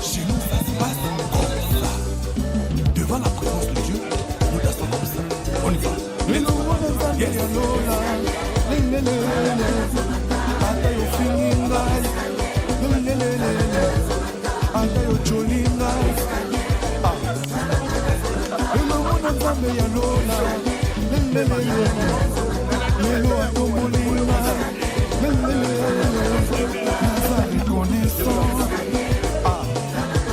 Chez nous, ça se passe comme ça. Devant la présence de Dieu, nous dansons comme ça. On y va.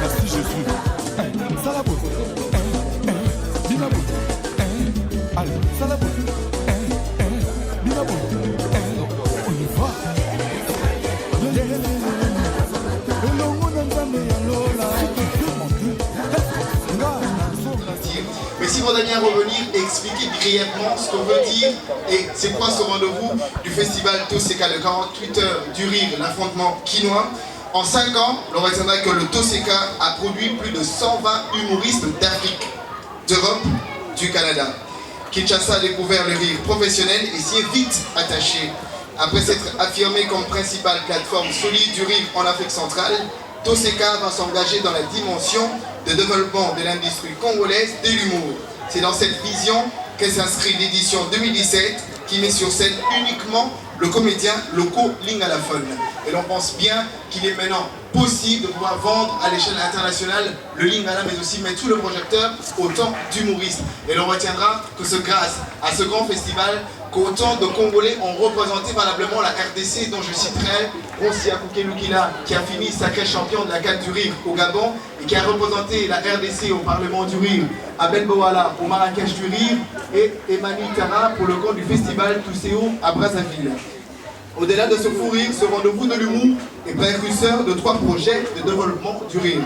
Merci Jésus. Ça la beauté. Dis la beauté. Allez, ça la beauté. Dis la beauté. On y va. Mais si vous voudriez bien revenir et expliquer brièvement ce qu'on veut dire et c'est quoi ce rendez-vous du festival Toseka, le 48 heures du rire, l'affrontement quinois. En 5 ans, l'on retiendra que le Toseka a produit plus de 120 humoristes d'Afrique, d'Europe, du Canada. Kinshasa a découvert le rire professionnel et s'y est vite attaché. Après s'être affirmé comme principale plateforme solide du rire en Afrique centrale, Toseka va s'engager dans la dimension de développement de l'industrie congolaise de l'humour. C'est dans cette vision que s'inscrit l'édition 2017 qui met sur scène uniquement le comédien Loco Lingalaphone. Et l'on pense bien qu'il est maintenant possible de pouvoir vendre à l'échelle internationale le Lingala, mais aussi mettre tout le projecteur autant d'humoristes. Et l'on retiendra que c'est grâce à ce grand festival qu'autant de Congolais ont représenté valablement la RDC, dont je citerai Ronsia Koukelukila, qui a fini sacré champion de la CAN du rire au Gabon et qui a représenté la RDC au Parlement du rire, Abel Bowala au Marrakech du rire et Emmanuel Tara pour le compte du festival Touséo à Brazzaville. Au-delà de ce fou rire, ce rendez-vous de l'humour est précurseur de 3 projets de développement du rire.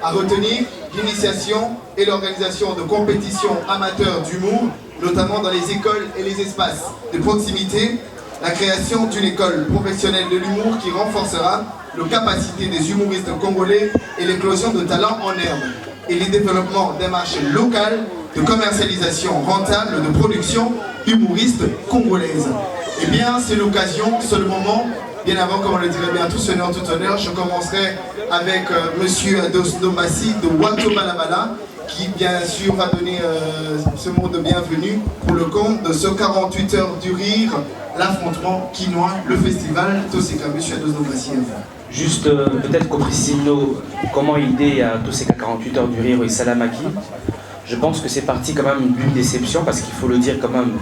À retenir l'initiation et l'organisation de compétitions amateurs d'humour, notamment dans les écoles et les espaces de proximité, la création d'une école professionnelle de l'humour qui renforcera les capacités des humoristes congolais et l'éclosion de talents en herbe, et le développement d'un marché local de commercialisation rentable de production humoriste congolaise. Eh bien, c'est l'occasion, c'est le moment. Bien avant, comme on le dirait bien, tout honneur, tout honneur, je commencerai avec Monsieur Ados Domassi de Wato Balabala, qui bien sûr va donner ce mot de bienvenue pour le compte de ce 48 heures du rire, l'affrontement quinois, le festival Toseka. Monsieur Ados Domassi. Juste peut-être qu'au Priscino, comment aider à Toseka 48 heures du rire et Salamaki. Je pense que c'est parti quand même d'une déception, parce qu'il faut le dire quand même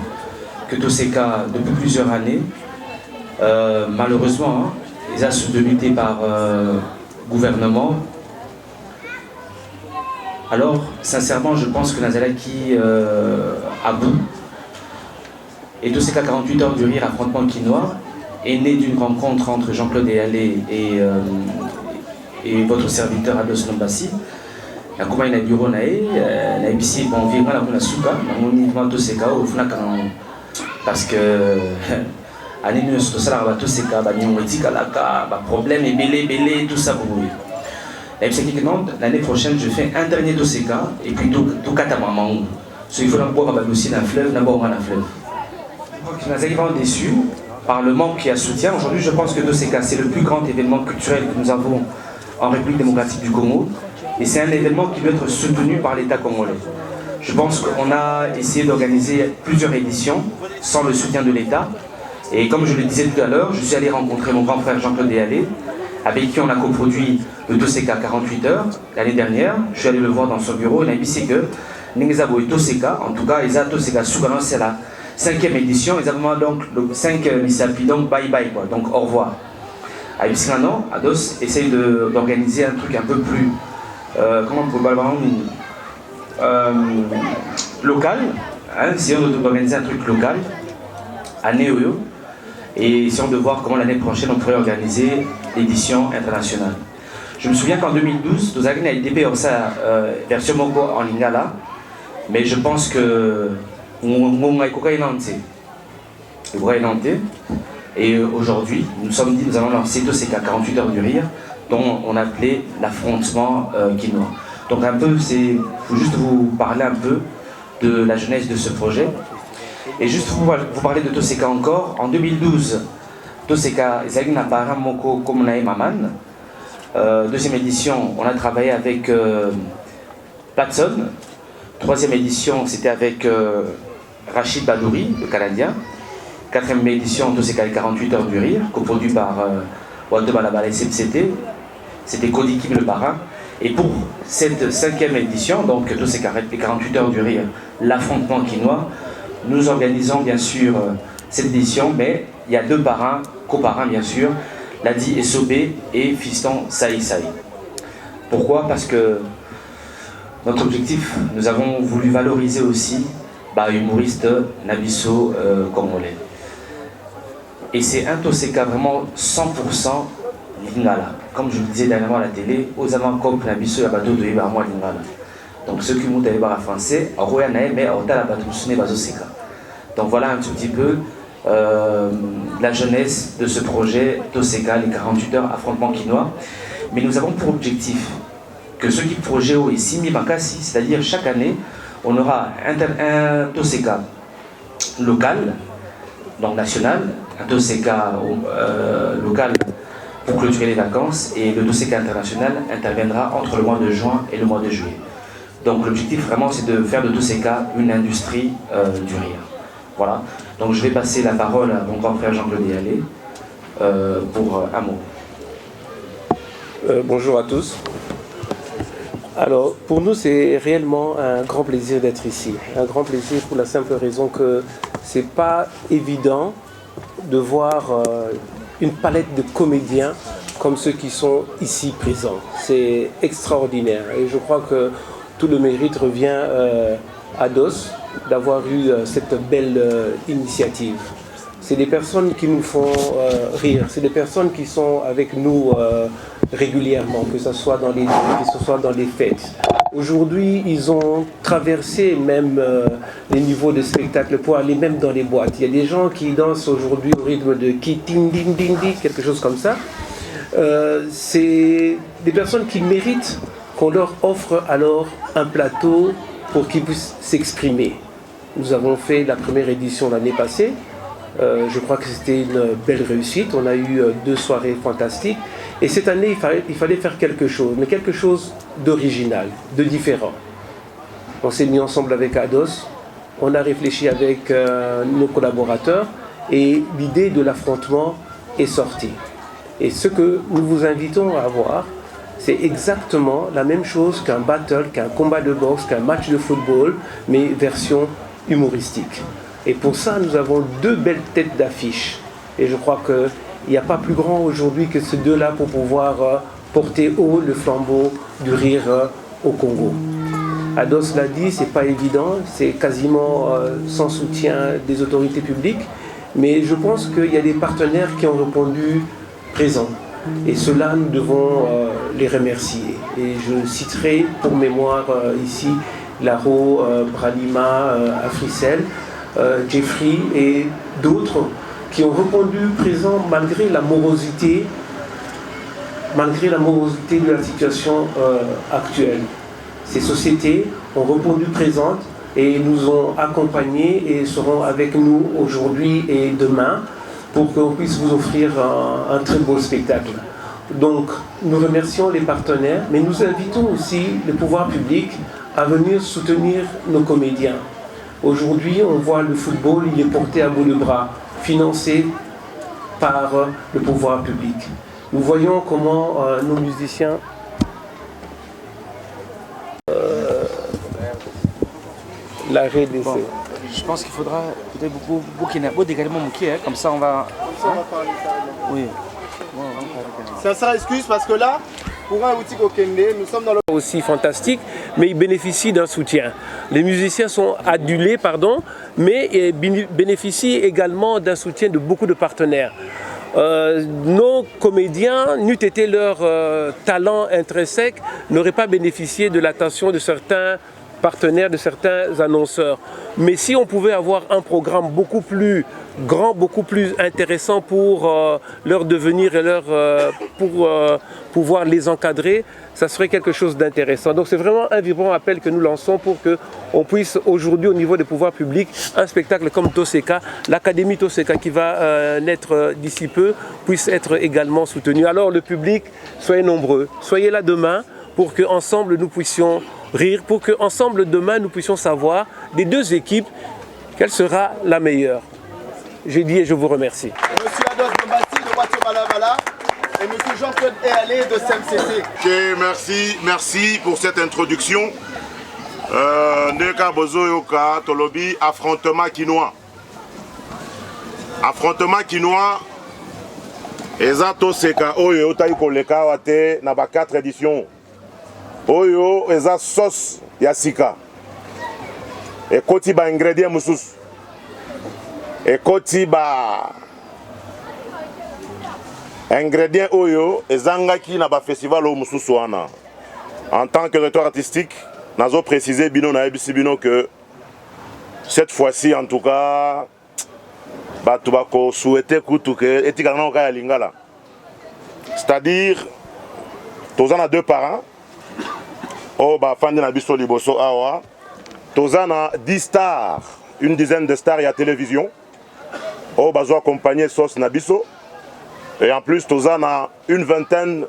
que Toseka, depuis plusieurs années, malheureusement, hein, ils ont soutenu par gouvernement. Alors, sincèrement, je pense que Nazalaki à bout. Et Toseka 48 heures du rire, affrontement quinois, est né d'une rencontre entre Jean-Claude Eyalé et votre serviteur Ados Domassi. La commune a bureau na ici bon vivre la mona suka na monument Toseka au funa parce que année nous tout ça va Toseka ba nyongoti kalaka ba problème et belé tout ça pour lui. Et c'est que non l'année prochaine je fais un dernier Toseka et puis tout katamama. Ce il faut d'abord ba aussi dans fleuve d'abord dans fleuve. Donc nous arrivons déçus par le manque qui a soutien. Aujourd'hui, je pense que Toseka c'est le plus grand événement culturel que nous avons en République démocratique du Congo. Et c'est un événement qui doit être soutenu par l'État congolais. Je pense qu'on a essayé d'organiser plusieurs éditions sans le soutien de l'État. Et comme je le disais tout à l'heure, je suis allé rencontrer mon grand frère Jean-Claude Eyalé, avec qui on a coproduit le Toseka 48 heures l'année dernière. Je suis allé le voir dans son bureau. Il a dit que Ningezabo et Toseka, en tout cas, ils ont Toseka Sougano, c'est la 5e édition. Ils ont donc le 5 Misapi, donc bye bye, quoi, donc au revoir. À Ibsingano, Ados essaye d'organiser un truc un peu plus. Comment on peut local, hein, essayons d'organiser un truc local à Néoyo et essayons de voir comment l'année prochaine on pourrait organiser l'édition internationale. Je me souviens qu'en 2012, nous avons été en sa version Moko en Lingala, mais je pense que on a et aujourd'hui, nous allons lancer Toseka 48 heures du rire, dont on appelait l'affrontement quinois. Donc un peu, il faut juste vous parler un peu de la jeunesse de ce projet. Et juste vous parler de Toseka encore. En 2012, Toseka, Zagina Para Moko Komunae Maman, Deuxième édition, on a travaillé avec Patson. Troisième édition, c'était avec Rachid Badouri, le Canadien. Quatrième édition, tous ces 48 heures du rire, coproduit par Walter Balabala et CMCT. C'était Cody Kim le parrain. Et pour cette cinquième édition, donc tous ces 48 heures du rire, l'affrontement quinois, nous organisons bien sûr cette édition, mais il y a deux parrains, coparrains bien sûr, Ladi Essobé et Fiston Saï Saï. Pourquoi? Parce que notre objectif, nous avons voulu valoriser aussi l'humoriste Nabisso congolais. Et c'est un Toseka vraiment 100% lingala. Comme je le disais dernièrement à la télé, aux avant comme Nabisso Yabato de Ibaramo lingala. Donc ceux qui m'ont allé voir français, mais donc voilà un tout petit peu la jeunesse de ce projet Toseka, les 48 heures affrontement quinois. Mais nous avons pour objectif que ce qui projet est Simi Bakassi, c'est-à-dire chaque année, on aura un Toseka local, donc national, un Toseka local pour clôturer les vacances, et le Toseka international interviendra entre le mois de juin et le mois de juillet. Donc l'objectif vraiment c'est de faire de Toseka une industrie du rire. Voilà, donc je vais passer la parole à mon grand frère Jean-Claude Déalé pour un mot. Bonjour à tous. Alors, pour nous, c'est réellement un grand plaisir d'être ici. Un grand plaisir pour la simple raison que c'est pas évident de voir une palette de comédiens comme ceux qui sont ici présents. C'est extraordinaire. Et je crois que tout le mérite revient à DOS d'avoir eu cette belle initiative. C'est des personnes qui nous font rire. C'est des personnes qui sont avec nous régulièrement, que ce soit dans les dîners, que ce soit dans les fêtes. Aujourd'hui, ils ont traversé même les niveaux de spectacle pour aller même dans les boîtes. Il y a des gens qui dansent aujourd'hui au rythme de ki ting ding ding ding, quelque chose comme ça. C'est des personnes qui méritent qu'on leur offre alors un plateau pour qu'ils puissent s'exprimer. Nous avons fait la première édition l'année passée. Je crois que c'était une belle réussite. On a eu 2 soirées fantastiques. Et cette année, il fallait faire quelque chose, mais quelque chose d'original, de différent. On s'est mis ensemble avec Ados, on a réfléchi avec nos collaborateurs et l'idée de l'affrontement est sortie. Et ce que nous vous invitons à voir, c'est exactement la même chose qu'un battle, qu'un combat de boxe, qu'un match de football, mais version humoristique. Et pour ça, nous avons 2 belles têtes d'affiche. Et je crois qu'il n'y a pas plus grand aujourd'hui que ces 2-là pour pouvoir porter haut le flambeau du rire au Congo. Ados l'a dit, c'est pas évident, c'est quasiment sans soutien des autorités publiques, mais je pense qu'il y a des partenaires qui ont répondu présents. Et ceux-là, nous devons les remercier. Et je citerai pour mémoire ici Laro, Bralima, Africell, Jeffrey et d'autres qui ont répondu présents malgré la morosité de la situation actuelle. Ces sociétés ont répondu présentes et nous ont accompagnés et seront avec nous aujourd'hui et demain pour qu'on puisse vous offrir un très beau spectacle. Donc nous remercions les partenaires, mais nous invitons aussi le pouvoir public à venir soutenir nos comédiens. Aujourd'hui, on voit le football, il est porté à bout de bras, financé par le pouvoir public. Nous voyons comment nos musiciens l'arrêt d'essai. Bon, je pense qu'il faudra peut-être beaucoup d'également moquer, comme ça on va. Oui. Ça sera excuse parce que là, pour un outil Okende, nous sommes dans le... Aussi fantastique, mais ils bénéficient d'un soutien. Les musiciens sont adulés, mais ils bénéficient également d'un soutien de beaucoup de partenaires. Nos comédiens, n'eût été leur talent intrinsèque, n'auraient pas bénéficié de l'attention de certains partenaires, de certains annonceurs. Mais si on pouvait avoir un programme beaucoup plus grand, beaucoup plus intéressant pour leur devenir et pour pouvoir les encadrer, ça serait quelque chose d'intéressant. Donc c'est vraiment un vibrant appel que nous lançons pour qu'on puisse aujourd'hui au niveau des pouvoirs publics, un spectacle comme Toseka, l'Académie Toseka qui va naître d'ici peu, puisse être également soutenu. Alors le public, soyez nombreux, soyez là demain pour qu'ensemble nous puissions rire, pour qu'ensemble demain nous puissions savoir des deux équipes quelle sera la meilleure. J'ai dit et je vous remercie. Monsieur Ados Mbati de Voiture Balabala et monsieur Jean-Claude Ealé de CMCC. Ok, merci pour cette introduction. Ndeka Bozo Yoka Tolobi, affrontement quinois. Affrontement quinois. Eza Toseka Oyo Taï Koleka Wate Naba 4 éditions. Oyo Eza sauce Yasika. Et koti ba ingrédients musus. Et koti ba ingrédients Oyo ezangaki na ba festival au mususu wana. En tant que directeur artistique, nazo préciser bino na ebisi bino que cette fois-ci en tout cas batu bako souhaiter kutu que etika na ka lingala. C'est-à-dire tozana deux parents. Oh ba fandi na biso liboso awa. Tozana 10 stars, une dizaine de stars à la télévision. Oh, bazo accompagné Sauce Nabiso. Et en plus, Tozana une vingtaine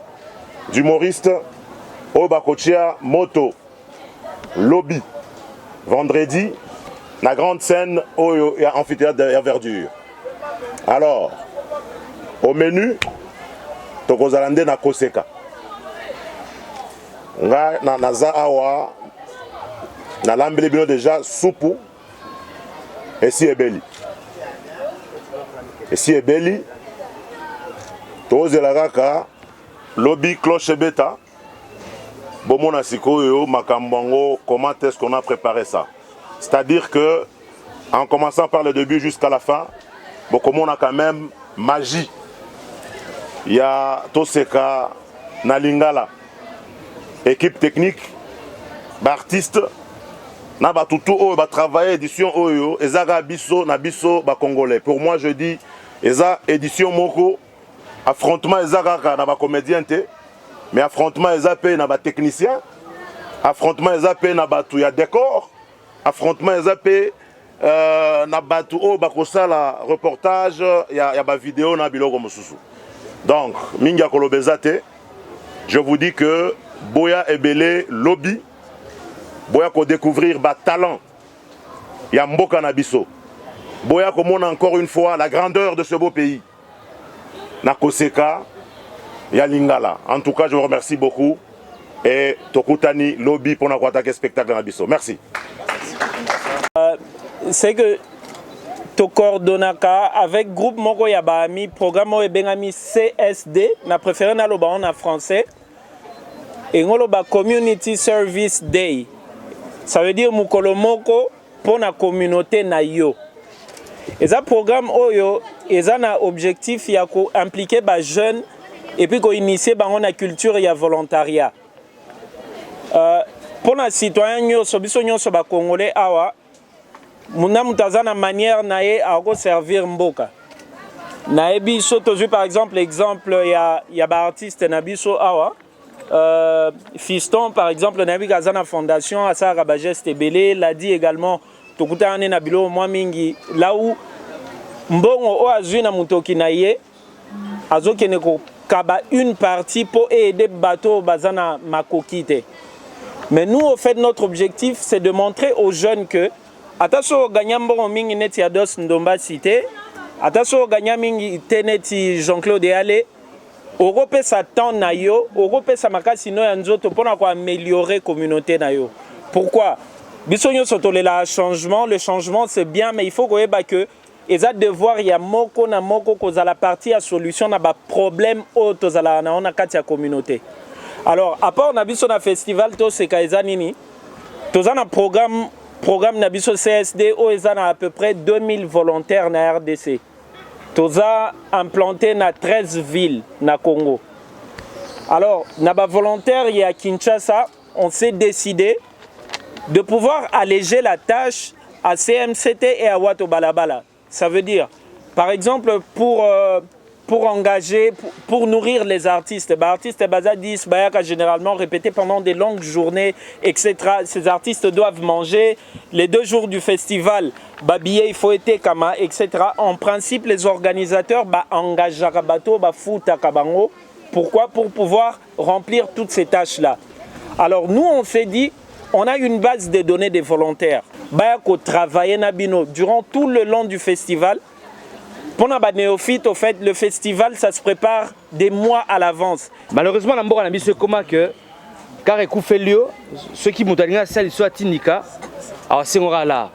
d'humoristes. Oh, bakochia Moto, Lobby. Vendredi, la grande scène au amphithéâtre de Verdure. Alors, au menu, Tokozalande na Koseka. Nga na naza awa. Na lambeli bino déjà soupu et si ebeli. Et si ebeli, tozela kaka lobby cloche beta. Bomona sikoyo makambongo, comment est-ce qu'on a préparé ça? C'est-à-dire que en commençant par le début jusqu'à la fin, bon comme on a quand même magie. Il y a Toseka Nalingala, équipe technique, artiste. Na ba tutu o ba travailler édition oyo ezaga biso na biso ba congolais. Pour moi je dis eza édition moko affrontement ezaga na ba comédien te mais affrontement ezapé na ba technicien, affrontement ezapé na ba tu ya décor, affrontement ezapé na ba tu o ba kosala reportage ya ba vidéo na biloko mosusu. Donc minga kolobezate, je vous dis que Boya Ebele Lobby Boya ko découvrir ba talent ya mboka na biso. Boya ko mona encore une fois la grandeur de ce beau pays. Na Koseka ya Lingala. En tout cas, je vous remercie beaucoup et tokutani lobby pour na ko attaquer spectacle na biso. Merci. C'est que to coordonaka avec groupe moko ya ba ami programme o ebengami CSD na préféré na loba en français. Et ngolo ba Community Service Day. Ça veut dire mukolo moko pour la communauté na yo. Et ça programme oyo, et un objectif ya ko impliquer ba jeunes et puis ko initier ba la culture ya volontariat. Pour les citoyens nyoso biso nyoso ba congolais awa muna mutazana manière na ye a ko servir mboka. Na ebi so tozu par exemple ya ba artiste na biso awa. Fiston par exemple na Gazana Fondation à sa Rabageste Belé l'a dit également tokuta ane na bilo mwa mingi là où mbongo o azui na mutoki na ye azokene ko kaba une partie pour aider bateau bazana makokite. Mais nous au fait notre objectif c'est de montrer aux jeunes que ataso ganyambo mingi neti Ados Ndomba cité ataso ganyamingi teneti Jean-Claude Ealé Europe sa temps na yo, Europe sa makasi no yanzoto pour améliorer la communauté na yo. Pourquoi? Bisonyo sotolela changement, le changement c'est bien mais il faut que eza devoir ya moko na moko koza la partie à solution na ba problème auto za la na ona kati ya communauté. Alors à part na biso na festival to se kaeza nini? Toza na programme na biso CSD o eza na à peu près 2000 volontaires na RDC. Toza implanté dans 13 villes na Congo. Alors, na ba volontaire ya Kinshasa, on s'est décidé de pouvoir alléger la tâche à CMCT et à Wato Balabala. Ça veut dire, par exemple, pour engager, pour nourrir les artistes. Les artistes disent généralement répéter pendant des longues journées, etc. Ces artistes doivent manger. Les 2 jours du festival, il faut être kama, etc. En principe, les organisateurs engagent Rabato, Futa Kabango. Pourquoi? Pour pouvoir remplir toutes ces tâches-là. Alors nous, on s'est dit, on a une base de données des volontaires. Travailler Nabino durant tout le long du festival. Pour les néophytes, au fait, le festival, ça se prépare des mois à l'avance. Malheureusement, on a mis ce comment que, car écoute fait lieu, ceux qui m'ont donné ça, ils sont à Tinika, alors c'est là.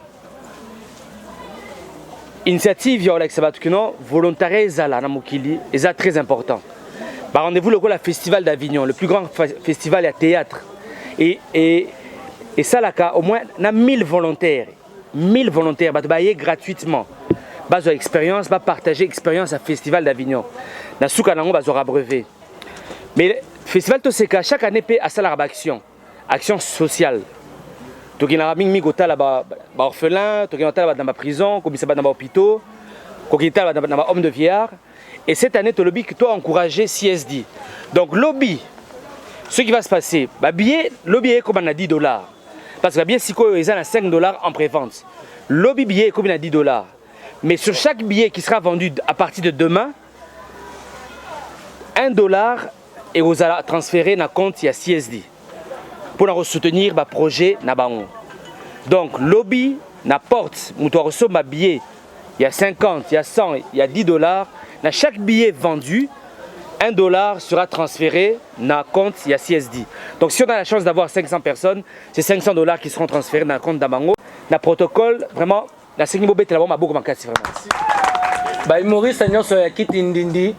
Initiative, il y a volontariat, c'est très important. Rendez-vous le Festival d'Avignon, le plus grand festival à théâtre. Et ça, là, au moins, on a 1000 volontaires. 1000 volontaires, gratuitement. Base expérience, va partager expérience à Festival d'Avignon. Na souka nango bazo brevet. Mais le festival to seka chaque année paie à ça action, action sociale. To ki na mingi gota là ba orphelin, to ki na dans ma prison, ko bisa dans ma hôpital, ko ki ta dans ma homme de vieillard. Et cette année to lobby que toi encourager CSD. Donc lobby ce qui va se passer, billet lobby est comme à $10 parce que bien si ko ils ont $5 en prévente. Lobby billet est comme à $10. Mais sur chaque billet qui sera vendu à partir de demain, $1 est transféré dans le compte de CSD pour soutenir le projet. Donc, lobby n'apporte, nous doit recevoir un billet, il y a 50, il y a 100, il y a $10. Dans chaque billet vendu, $1 sera transféré dans le compte de CSD. Donc, si on a la chance d'avoir 500 personnes, c'est $500 qui seront transférés dans le compte d'Abango. Dans le protocole, vraiment, la seconde bobette là ma beaucoup makasi vraiment. Maurice nyonso ya kitindindi.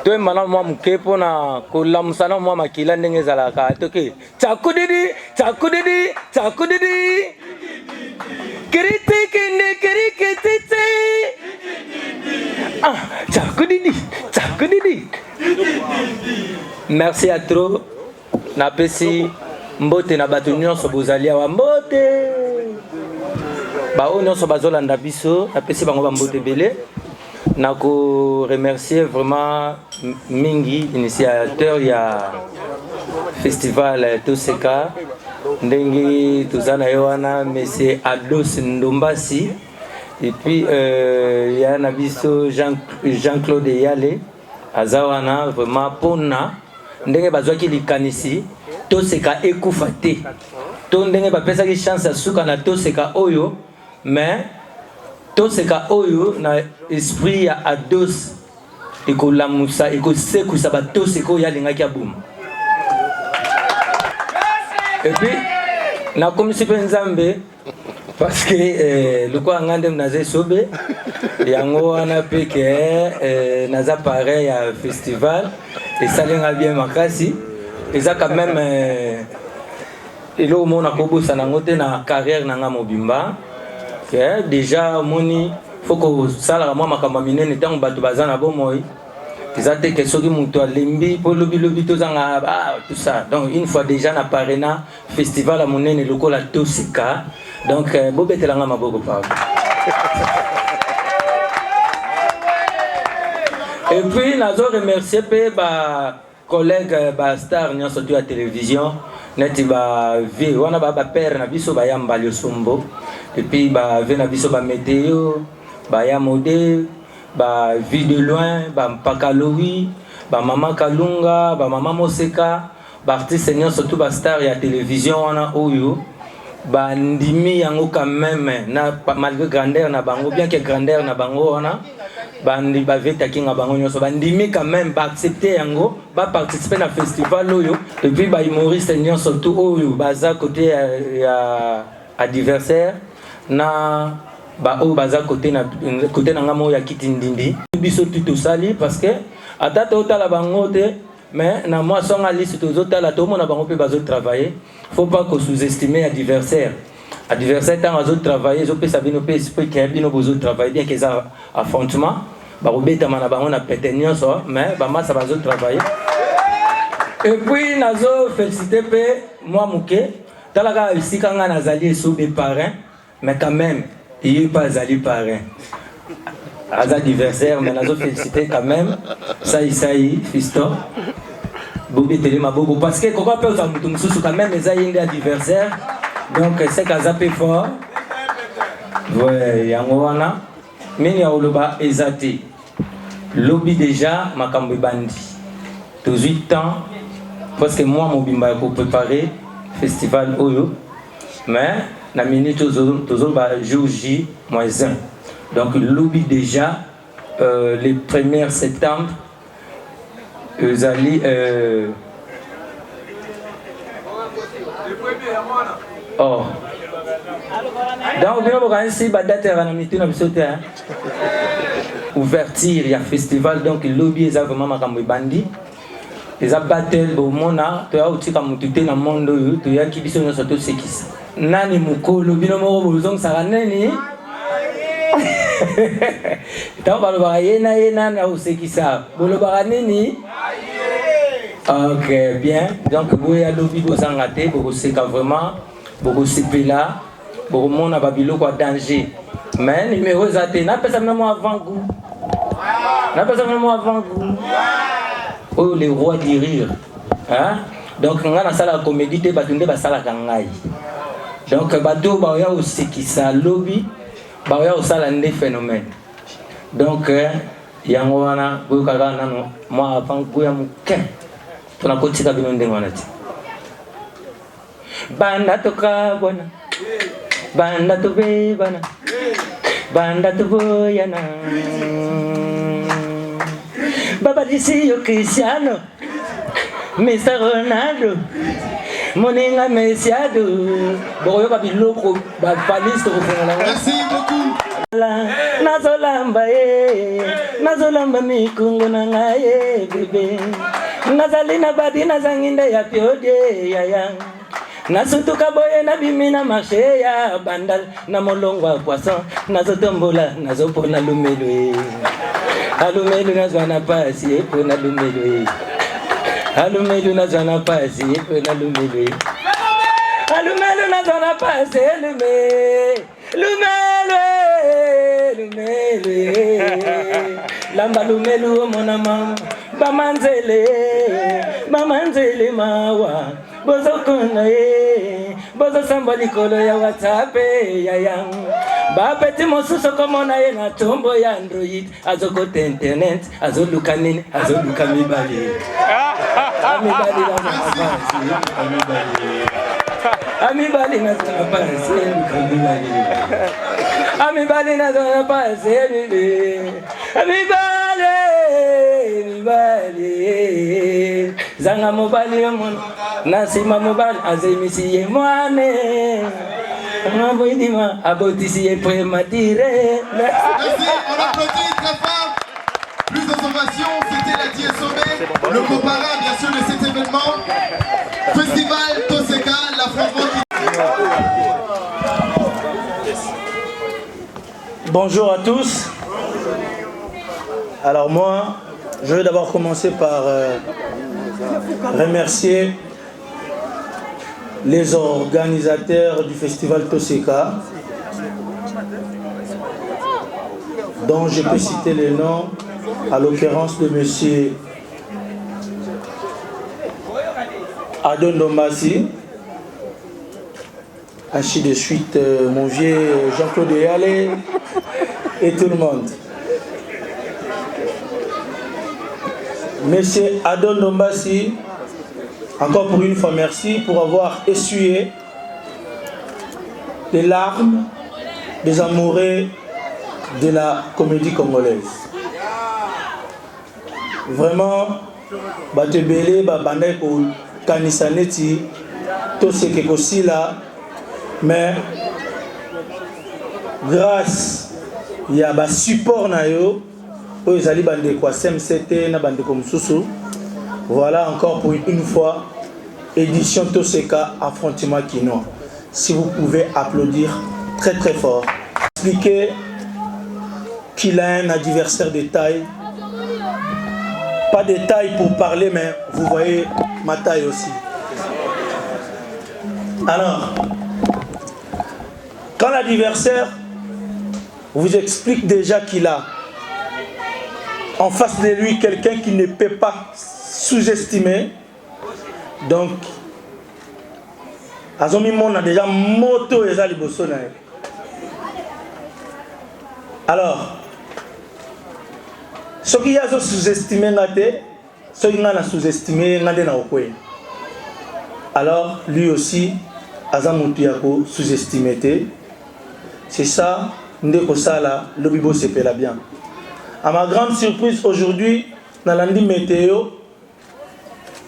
To mana mwa muke pona ko lamusana mwa makila ndenge zalaka. Toke. Chakudidi. Kiriti kinde kirikititi. Ah, chakudidi. Merci à trop. Na pesi mbote na bato nyonso bozalia wa mbote. On a remercier vraiment Mingi, initiateur il y a festival Toseka, Ndengi Tuzana Yohana, monsieur Ados Ndombasi, et puis il y a Nabiso Jean-Claude Yale, Azawana vraiment Pona, Ndengi Bazwaki Likanisi, Toseka Ekufate, Tondenge Bapesa qui chance à Soukana Toseka Oyo. Mais tout ce cas oyo na esprit à dos et que la moussa et que c'est que ça va tout ce qu'il y a linga qui a boum. Et puis na comme si Nzambe parce que le quoi ngandem naze sobe yango ana peke naza pareil à festival et ça linga bien makasi et ça quand même et là on a kobo ça nangote na carrière nanga mobimba. Déjà moni faut que ça la moi makamba minene tant bato bazana bomoi ils que soki muto lembi pour lobby to zanga tout ça donc une fois déjà na parena festival à monene lokola Toseka donc bobetelanga maboko pa et puis nazo remercier pe ba collègue ba star nyonso tu à télévision neti ba vie wana ba père na biso ba yamba le sombo et puis ba ve na biso ba météo ba ya modé ba vie de loin ba Pakalowi ba mama Kalunga ba mama Moseka ba artiste nyonso tu ba star ya télévision wana oyo ba ndimi yango quand même na malgré grandeur na bango bien que grandeur na bango wana bandi baveta kinga bango nyonso bandimi quand même ba accepter yango ba participer na festival oyo et puis ba humoriste nyonso tout oyo baza côté ya adversaire na ba o baza côté na ngamo ya kitindindi biso tout sali parce que atata otala bango te mais na moi songa liste to zotala to mona bango pe bazo travailler faut pas que sous-estimer adversaire tant à autres travailler zo pe sabino pe esprit que bino bozo travailler bien qu'ils a affrontement ba robeta mana bango na pétenir so mais ba massa bazo travailler et puis nazo féliciter pe moi muke talaka esika nga nazali esobe parrain mais quand même il n'est pas azali parrain aza adversaire mais nazo féliciter quand même Saï Fiston bobetele maboko parce que koko pe oza mutu mususu quand même eza yenge adversaire donc c'est kaza pe fort ouais yango wana mini ya oloba eza te lobby déjà makambo ebandi 18 ans parce que moi mobimba pour préparer festival oyo mais na minute toujours ba jour J -1 donc lobby déjà le 1er septembre ezali oh donc bien bokanisi ba date ya na mitu na biso te ouverture ya festival donc lobby eza vraiment makambo ebandi eza battle bomona toya utika mutu te na monde oyo toyaki biso nyonso tosekisa nani mokolo bino moko bozongisaka nini ntango balobaka ye na osekisa bolobaka nini ok bien donc boya lobby bozanga te bokoseka vraiment bokosepela bokomona babiloko ya danger mais numéro eza te napesa mna mo avant goût oh les rois du rire hein? Donc nga nasala comédie te bato nde basalaka ngai donc bato baoya osekisa lobby baoya osala nde phénomène donc yango wana boyokaka nano mwa avant goût ya moke mpona kotika bino ndenge wana te banda tokabwana banda tobebana banda toboyana Baba d'ici yo Cristiano Mr. Ronaldo Moninga Messiado Boyo babiloko ba paliste ko fona. Merci beaucoup. Nazolamba mikungu na ngaye bebe Nazalina badi nazanginda ya piode yaya Nasutuka boye na bimina marché ya bandal na molongo wa poisson nazotombola nazopona lumelo Alumelu nazwana pasi epona lumelu Alumelu nazwana pasi epona lumelu Alumelu nazwana pasi lumelu Lamba lumelu mona mama Bamanzele mawa Bozo kuna Bozo samba likolo ya WhatsApp yaya Ba peti mosuso komona ye na tombo ya Android azokote internet azoluka nini azoluka mibali amibali na pasi amibali na pasi amibali na pasi amibali zanga mobali yomono nasima mobali azemisi ye mwane Merci, on applaudit très fort. Plus d'informations, c'était la TSOB, le coparrain bien sûr de cet événement. Festival Toseka, l'affrontement qui... Bonjour à tous. Alors moi, je vais d'abord commencer par remercier les organisateurs du festival Toseka, dont je peux citer les noms, à l'occurrence de monsieur Adon Dombassi, ainsi de suite mon vieux Jean-Claude Yalé et tout le monde. Monsieur Adon Dombassi, encore pour une fois, merci pour avoir essuyé les larmes des amoureux de la comédie congolaise. Vraiment, Batebele, Babane, Kanisaneti, tout ce qui est aussi là, mais grâce à support nayo, ils allaient bande quoi, SMCT, na bande comme Soussou. Voilà encore pour une fois, édition Toseka, affrontement quinois. Si vous pouvez applaudir très très fort. Expliquer qu'il a un adversaire de taille. Pas de taille pour parler, mais vous voyez ma taille aussi. Alors, quand l'adversaire vous explique déjà qu'il a en face de lui quelqu'un qui ne peut pas sous-estimer, donc Azomimon a déjà moto et Zaliboso. Alors, ce qui a sous-estimé, ce qui a sous-estimé, alors lui aussi, Azamutuyako sous-estimé. C'est ça, Ndeko Sala, le Bibo se fait bien. À ma grande surprise, aujourd'hui, dans l'andi météo,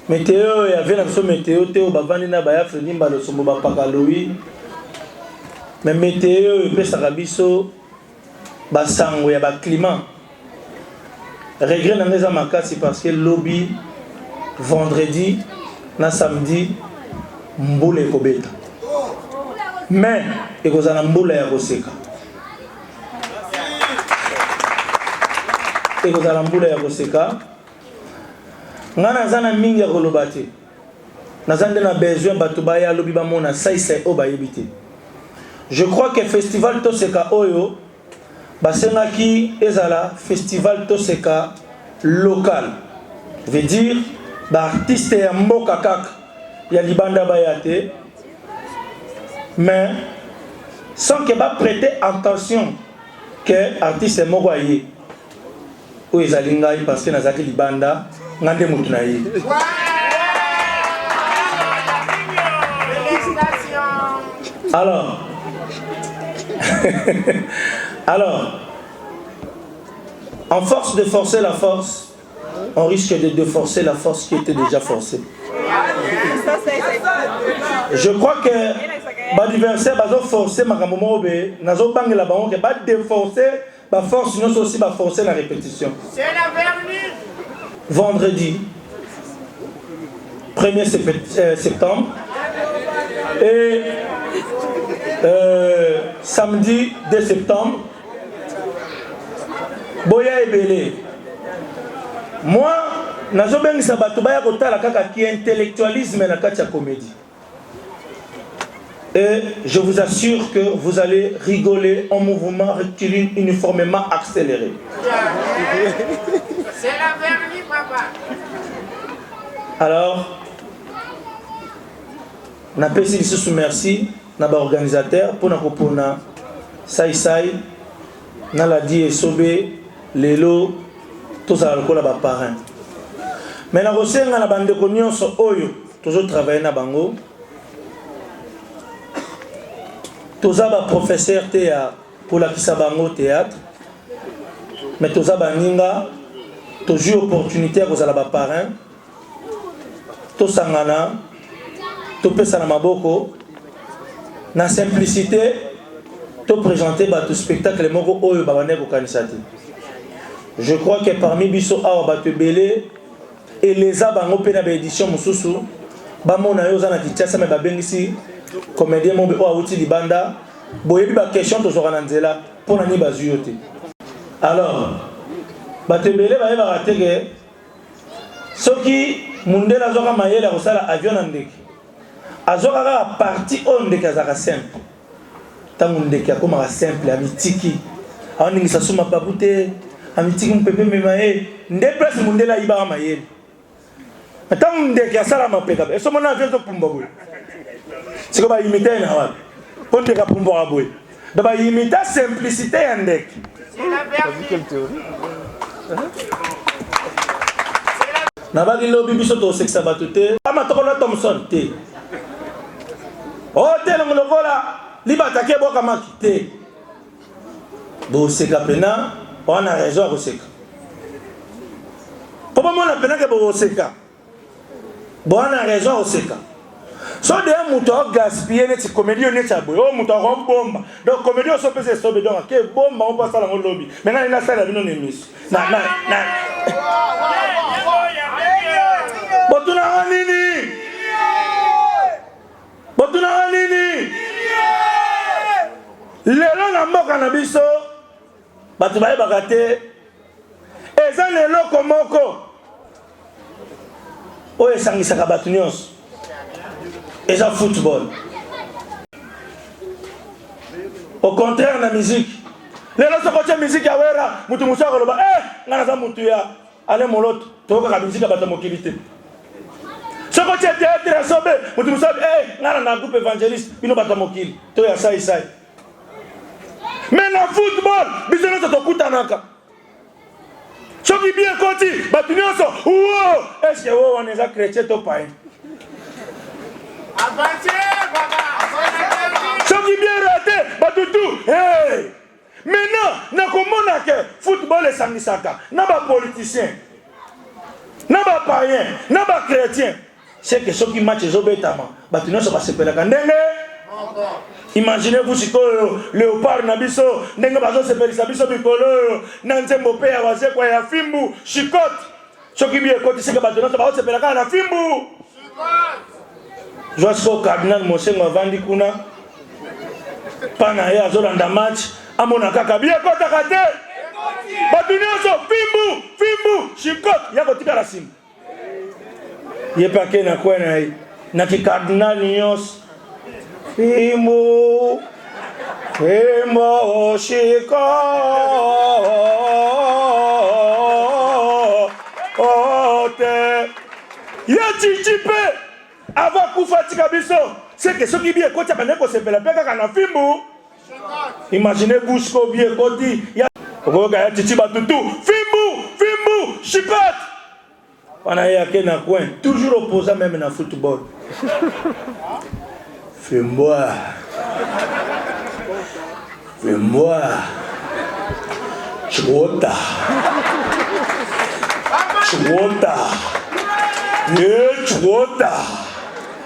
il y avait une météo, mais météo, il peut s'arabiso, basango, il y a un climat. Regret dans les amakasi parce que lobby, vendredi, na samedi, mboule kobeta. Mais, il y a un mboule ya koseka. Et vous allez mbula ya koseka ngana zana mingi ya kolobate nazande na besoin bato baya lobi ba mona sai o bayebite. Je crois que festival Toseka oyo basengaki ezala festival Toseka local, veut dire ba artiste ya mboka kaka ya libanda bayate, mais sans que ba prêter attention que artiste moko aye ou ezalingai parce que nazaki libanda ngande mutu na ye. Alors, en force de forcer la force, on risque de forcer la force qui était déjà forcée. Je crois que l'adversaire va forcer ma camomobe, nazo bangela bango que va déforcer la force, nous aussi va forcer la répétition. C'est la vernis. Vendredi 1er septembre et samedi 2 septembre, Boya et Belé. Moi, nazo bengi sabato baya kotala kaka qui intellectualisme na katia comédie. Et je vous assure que vous allez rigoler en mouvement rectiligne uniformément accéléré. C'est la vernie, papa. Alors, na pesi lisusu merci na ba organisateur pour na kopona sai na la di esobe lelo tozala lokola ba parrain. Mais na kosenga na bandeko nyonso oyo toujours travailler na bango. Toza ba professeur théâtre pour la kisabango théâtre, mais toza ba ninga toujours opportunité ko zala ba parrain, to sangana, to pesa na maboko, na simplicité, to présenter ba tout spectacle moko oyo ba bane ko kanisati. Je crois que parmi biso awa ba te belé et les abango pe na ba édition mususu ba mona yo za na kitasa me ba bengisi comédien mon béo outil libanda boyebi ba question to zora nzela pona ni bazuyote. Alors batebele ba yeba ratege soki mundela zoka mayela ko sala avion ndeki azoka ka partie on ndeki azaka simple tangu ndeki akoma simple amitiki awani ngisa suma papute amitiki mpepe memae nde place mundela iba mayele tangu ndeki asala mapeka eso mona avion to pumba boy. C'est comme imiter une hawa. Pour te répondre à boy. D'abord imiter simplicité en deck. C'est la vertu. Nabagi lobby biso to sexa batute. Ama tokola Thompson te. Oh te le monokola libata ke boka makite. Bo seka pena, on a raison à seka. Pourquoi mon pena ke bo seka? Bon on a raison à seka. So de muto gaspiller net comédie net aboy o muto ron bomba donc comédie so pese so be donc ke bomba on passe la lobby maintenant il a fait la bino nemis na botuna nini lelo na mboka na biso batu baye bakate eza lelo moko o esangisaka batu nyonso. Et ça football. Au contraire, la musique. Les gens qui ont musique, ils ont dit, allez, mon lot, tu as la musique à Batamokilité. Ce qui est théâtre, ils ont dit, il y a un groupe évangéliste, ils ont Batamokil. Tu as ça. Mais dans le football, ils ont dit, ce qui est bien conti, est-ce que on est chrétien ou pas? Ce qui est bien raté, hey! Maintenant, nous avons que le football est sangisaka. Nous avons politiciens, nous avons païens, nous avons chrétiens. C'est que ceux qui matchent les obétaments, nous sommes passés par la candenge. Imaginez-vous si le léopard nabiso, n'engue bazo se peli sabiso bikolo, nanzembo pe ya waze kwa ya fimbu, chikot. Ce qui bien côté c'est que nous sommes se peli la fimbu. Josko cardinal Mosengo vandi kuna. Pana ya zolanda match. Amona kaka bien kota kate. Batunyoso fimbu chikot yako tika la simu. Yepa kena kwena hii. Na ki cardinal nyos. Fimbu chikot. Ote. Yachichipe. Avant kufa tika biso. C'est que ceux qui bien kota bandeko se pela peka kana fimbu. Imaginez-vous ce qu'on vient de dire. Il y a Fimbu, Chipot. On a eu un coin, toujours opposant même dans le football. Fais-moi. Chwota. Chwota.